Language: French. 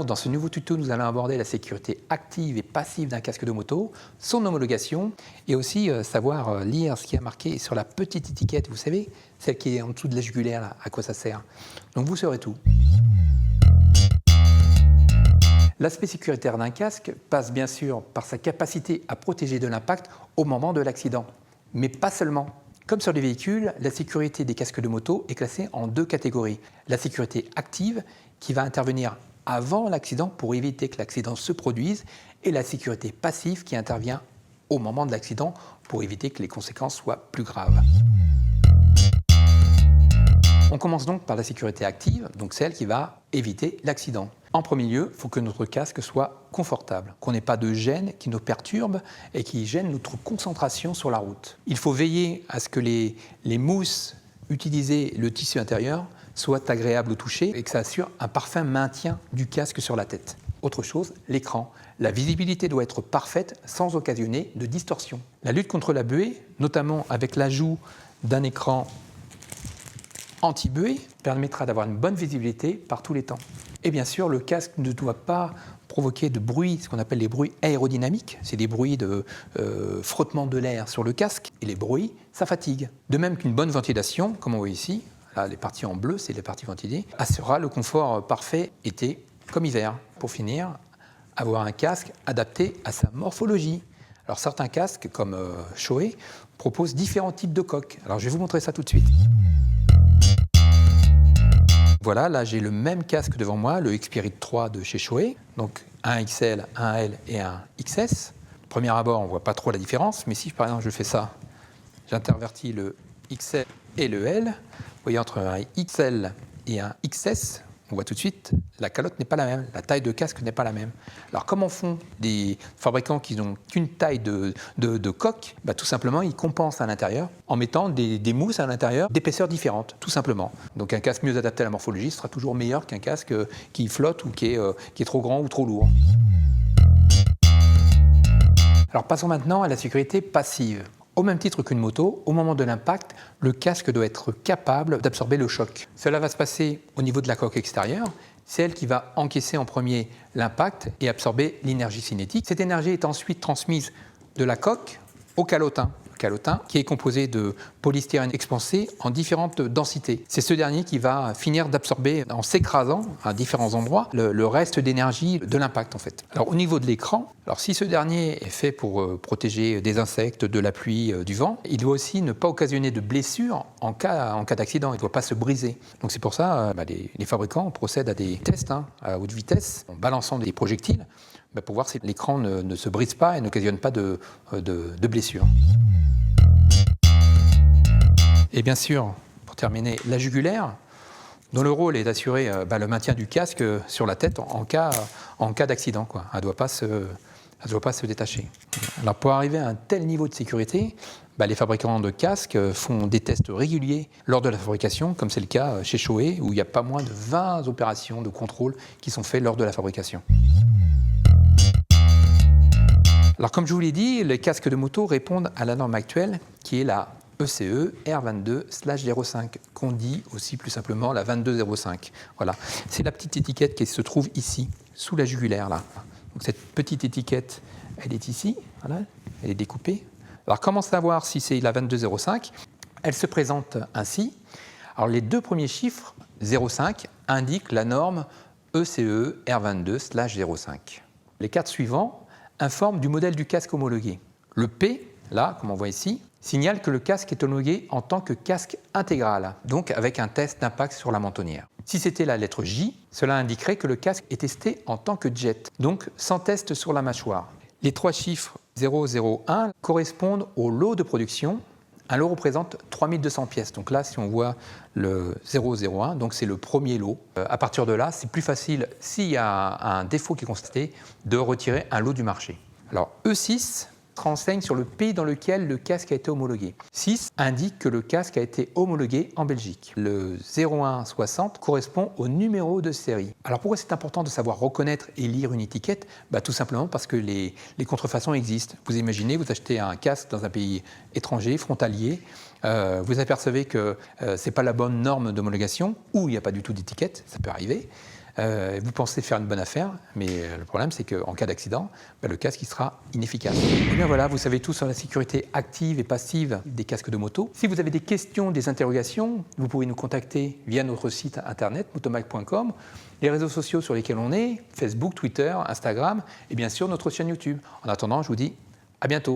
dans ce nouveau tuto, nous allons aborder la sécurité active et passive d'un casque de moto, son homologation et aussi savoir lire ce qui est marqué sur la petite étiquette, vous savez, celle qui est en dessous de la jugulaire, là, à quoi ça sert. Donc vous saurez tout. L'aspect sécuritaire d'un casque passe bien sûr par sa capacité à protéger de l'impact au moment de l'accident, mais pas seulement. Comme sur les véhicules, la sécurité des casques de moto est classée en deux catégories. La sécurité active, qui va intervenir avant l'accident pour éviter que l'accident se produise, et la sécurité passive, qui intervient au moment de l'accident pour éviter que les conséquences soient plus graves. On commence donc par la sécurité active, donc celle qui va éviter l'accident. En premier lieu, il faut que notre casque soit confortable, qu'on n'ait pas de gêne qui nous perturbe et qui gêne notre concentration sur la route. Il faut veiller à ce que les mousses utilisées, le tissu intérieur, soient agréables au toucher et que ça assure un parfait maintien du casque sur la tête. Autre chose, l'écran. La visibilité doit être parfaite sans occasionner de distorsion. La lutte contre la buée, notamment avec l'ajout d'un écran anti-buée, permettra d'avoir une bonne visibilité par tous les temps. Et bien sûr, le casque ne doit pas provoquer de bruit, ce qu'on appelle les bruits aérodynamiques. C'est des bruits de frottement de l'air sur le casque. Et les bruits, ça fatigue. De même qu'une bonne ventilation, comme on voit ici, là, les parties en bleu, c'est les parties ventilées, assurera le confort parfait été comme hiver. Pour finir, avoir un casque adapté à sa morphologie. Alors certains casques, comme Shoei, proposent différents types de coques. Alors je vais vous montrer ça tout de suite. Voilà, là j'ai le même casque devant moi, le Xpirit 3 de chez Shoei, donc un XL, un L et un XS. Premier abord, on ne voit pas trop la différence, mais si par exemple je fais ça, j'intervertis le XL et le L, vous voyez entre un XL et un XS, on voit tout de suite, la calotte n'est pas la même, la taille de casque n'est pas la même. Alors comment font des fabricants qui n'ont qu'une taille de coque? Tout simplement, ils compensent à l'intérieur en mettant des mousses à l'intérieur d'épaisseurs différentes, tout simplement. Donc un casque mieux adapté à la morphologie sera toujours meilleur qu'un casque qui flotte ou qui est trop grand ou trop lourd. Alors passons maintenant à la sécurité passive. Au même titre qu'une moto, au moment de l'impact, le casque doit être capable d'absorber le choc. Cela va se passer au niveau de la coque extérieure. C'est elle qui va encaisser en premier l'impact et absorber l'énergie cinétique. Cette énergie est ensuite transmise de la coque au calotin. Calotin qui est composé de polystyrène expansé en différentes densités. C'est ce dernier qui va finir d'absorber, en s'écrasant à différents endroits, le reste d'énergie de l'impact en fait. Alors au niveau de l'écran, alors si ce dernier est fait pour protéger des insectes, de la pluie, du vent, il doit aussi ne pas occasionner de blessures en cas d'accident, il ne doit pas se briser. Donc c'est pour ça les fabricants procèdent à des tests à haute vitesse en balançant des projectiles pour voir si l'écran ne se brise pas et n'occasionne pas de blessures. Et bien sûr, pour terminer, la jugulaire, dont le rôle est d'assurer le maintien du casque sur la tête en cas d'accident. Elle ne doit pas se détacher. Alors pour arriver à un tel niveau de sécurité, les fabricants de casques font des tests réguliers lors de la fabrication, comme c'est le cas chez Shoei, où il y a pas moins de 20 opérations de contrôle qui sont faites lors de la fabrication. Alors comme je vous l'ai dit, les casques de moto répondent à la norme actuelle qui est la ECE R22/05, qu'on dit aussi plus simplement la 2205. Voilà. C'est la petite étiquette qui se trouve ici, sous la jugulaire. Là. Donc cette petite étiquette, elle est ici, voilà, elle est découpée. Alors comment savoir si c'est la 2205? Elle se présente ainsi. Alors les deux premiers chiffres, 05, indiquent la norme ECE R22/05. Les quatre suivants informent du modèle du casque homologué. Le P, là, comme on voit ici, signale que le casque est homologué en tant que casque intégral, donc avec un test d'impact sur la mentonnière. Si c'était la lettre J, cela indiquerait que le casque est testé en tant que jet, donc sans test sur la mâchoire. Les trois chiffres 001 correspondent au lot de production. Un lot représente 3200 pièces. Donc là, si on voit le 001, donc c'est le premier lot. À partir de là, c'est plus facile, s'il y a un défaut qui est constaté, de retirer un lot du marché. Alors E6 renseigne sur le pays dans lequel le casque a été homologué. 6 indique que le casque a été homologué en Belgique. Le 0160 correspond au numéro de série. Alors pourquoi c'est important de savoir reconnaître et lire une étiquette? Tout simplement parce que les contrefaçons existent. Vous imaginez, vous achetez un casque dans un pays étranger, frontalier, vous apercevez que ce n'est pas la bonne norme d'homologation, ou il n'y a pas du tout d'étiquette, ça peut arriver. Vous pensez faire une bonne affaire, mais le problème c'est qu'en cas d'accident, le casque il sera inefficace. Et bien voilà, vous savez tout sur la sécurité active et passive des casques de moto. Si vous avez des questions, des interrogations, vous pouvez nous contacter via notre site internet motomag.com, les réseaux sociaux sur lesquels on est, Facebook, Twitter, Instagram et bien sûr notre chaîne YouTube. En attendant, je vous dis à bientôt.